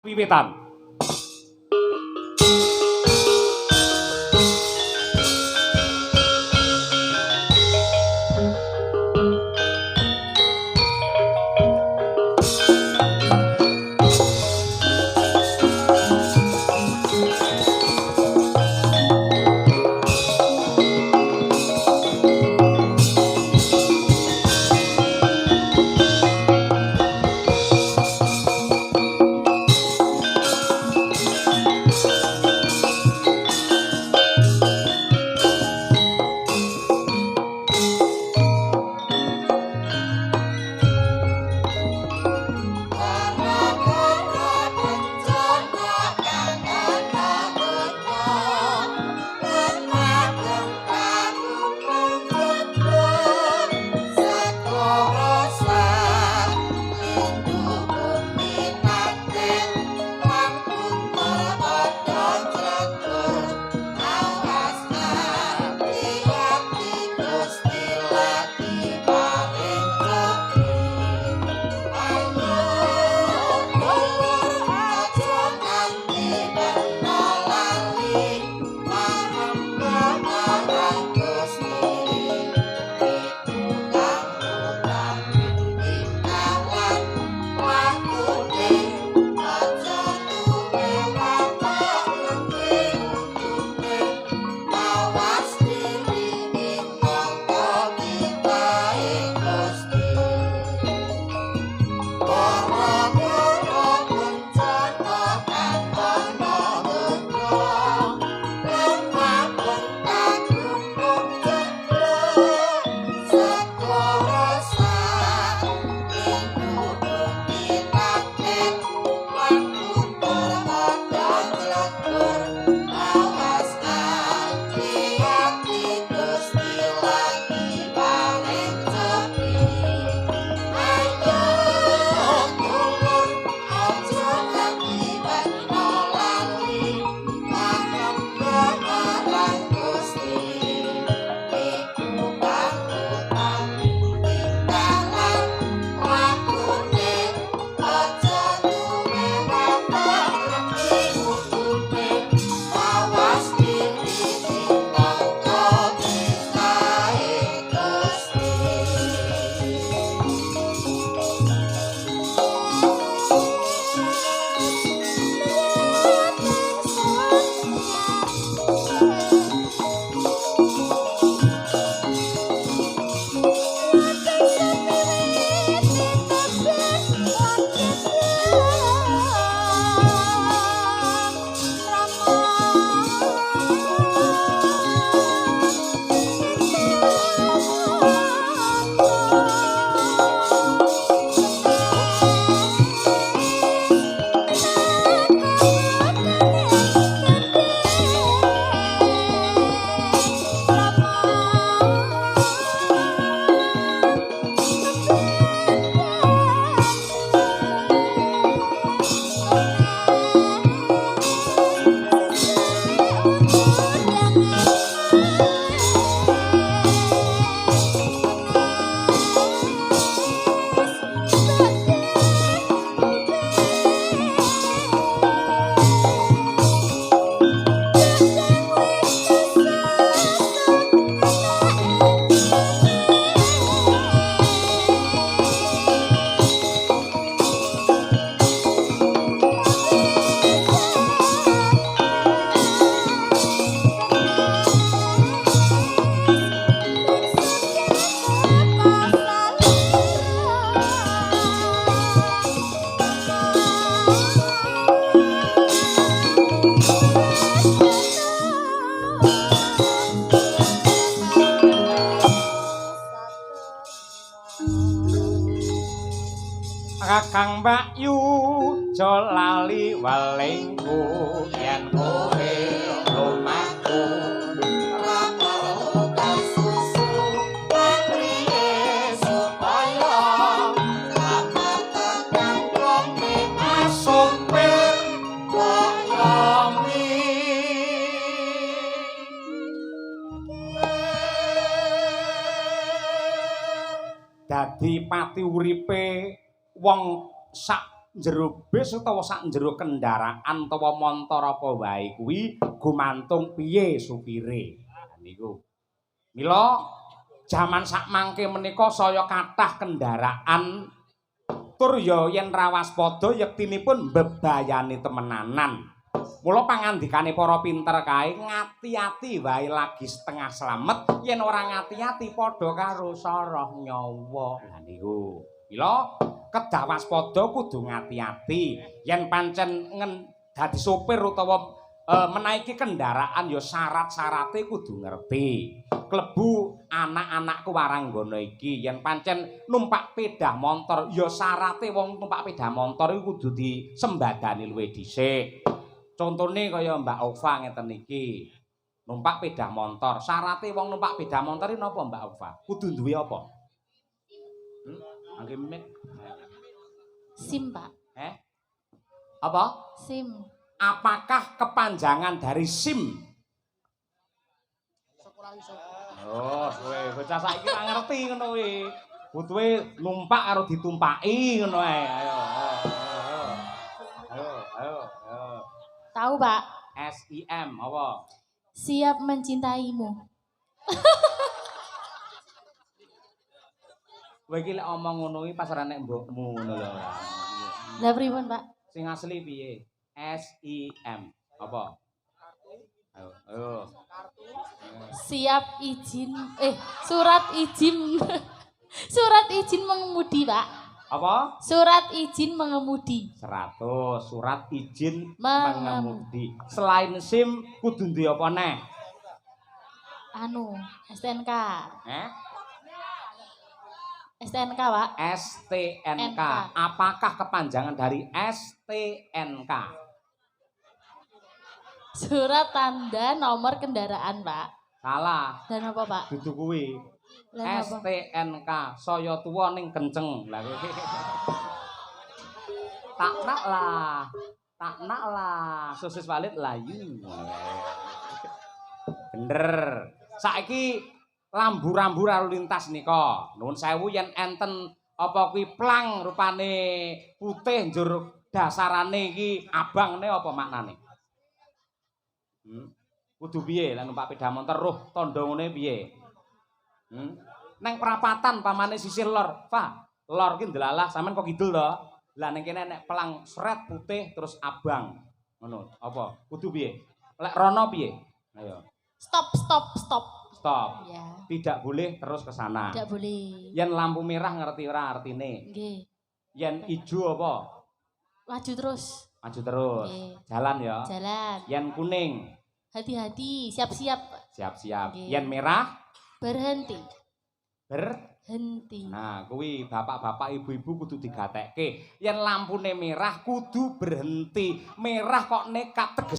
Wiwitan. Kakang Mbakyu aja lali welingku yen kowe lumaku rata susu patriye supaya selamat tekan komi masupir koyomi dadi pati uripe wong sak njero bis utawa sak njero kendaraan utawa montor apa wae kuwi gumantung piye supire. Niku. Mila jaman sakmangke menika saya kathah kendaraan tur ya yen rawaspada yektinipun mbebayani temenanan. Mula pangandikane para pinter kae ngati-ati wae lagi setengah slamet yen ora ngati-ati padha karo soroh nyawa. Lah niku. Mila kedah waspada kudu ngati-ati yen pancen dadi sopir utawa menaiki kendaraan ya syarat-syarate kudu ngerti. Klebu anak-anakku waranggana iki yen pancen numpak pedah motor ya syarate wong numpak pedah motor iku kudu disembadani luwih dhisik. Contone kaya Mbak Ova ngeten iki. Numpak pedah motor, syarate wong numpak pedah motor iki napa Mbak Ova? Kudu duwe apa? Angge mimin. SIM, Pak. Apa? SIM. Apakah kepanjangan dari SIM? Oh, kowe bocah saiki ora ngerti ngono kuwi. Butuhe numpak karo ditumpaki ngono ae. Ayo. Tahu, Pak? SIM apa? Siap mencintaimu. Kowe iki lek omong ngono iki pas nek mbokmu ngono lho. Lah pripun, Pak? Sing asli piye? SIM apa? Ayo. Siap izin surat izin surat izin mengemudi, Pak. Apa? Surat izin mengemudi. 100 surat izin mengemudi. Selain SIM kudu duwe apa neh? STNK. STNK, Pak. STNK. Apakah kepanjangan dari STNK? Surat tanda nomor kendaraan, Pak. Salah. Dan apa, Pak? Dudu kuwi. STNK, saya tuwa ning kenceng. Lah tak nak lah. Sosis Walid layu. Bener. Saiki lambu-rambu lalu lintas nika. Nuwun sewu yen enten apa kuwi plang rupane putih njur dasarane iki abang ne apa maknane? Kudu piye lan numpak sepeda motor roh tandha ngene piye? Neng perapatan pamane sisih lor, Pak. Lor ki ndelalah sampean kok kidul to. Lah ning kene nek pelang sret putih terus abang. Ngono. Apa? Kudu piye? Lek rono piye? Ayo. Stop. Stop. Ya. Tidak boleh terus ke sana. Tidak boleh. Yen lampu merah ngerti ora artine? Nggih. Yen ijo apa? Maju terus. Maju terus. Nggih. Jalan ya. Jalan. Yen kuning. Hati-hati, siap-siap. Siap-siap. Nggih. Yen merah. Berhenti. Henti. Nah, kuwi bapak-bapak ibu-ibu kudu digatekke. Yen lampune merah kudu berhenti. Merah kok nekat teges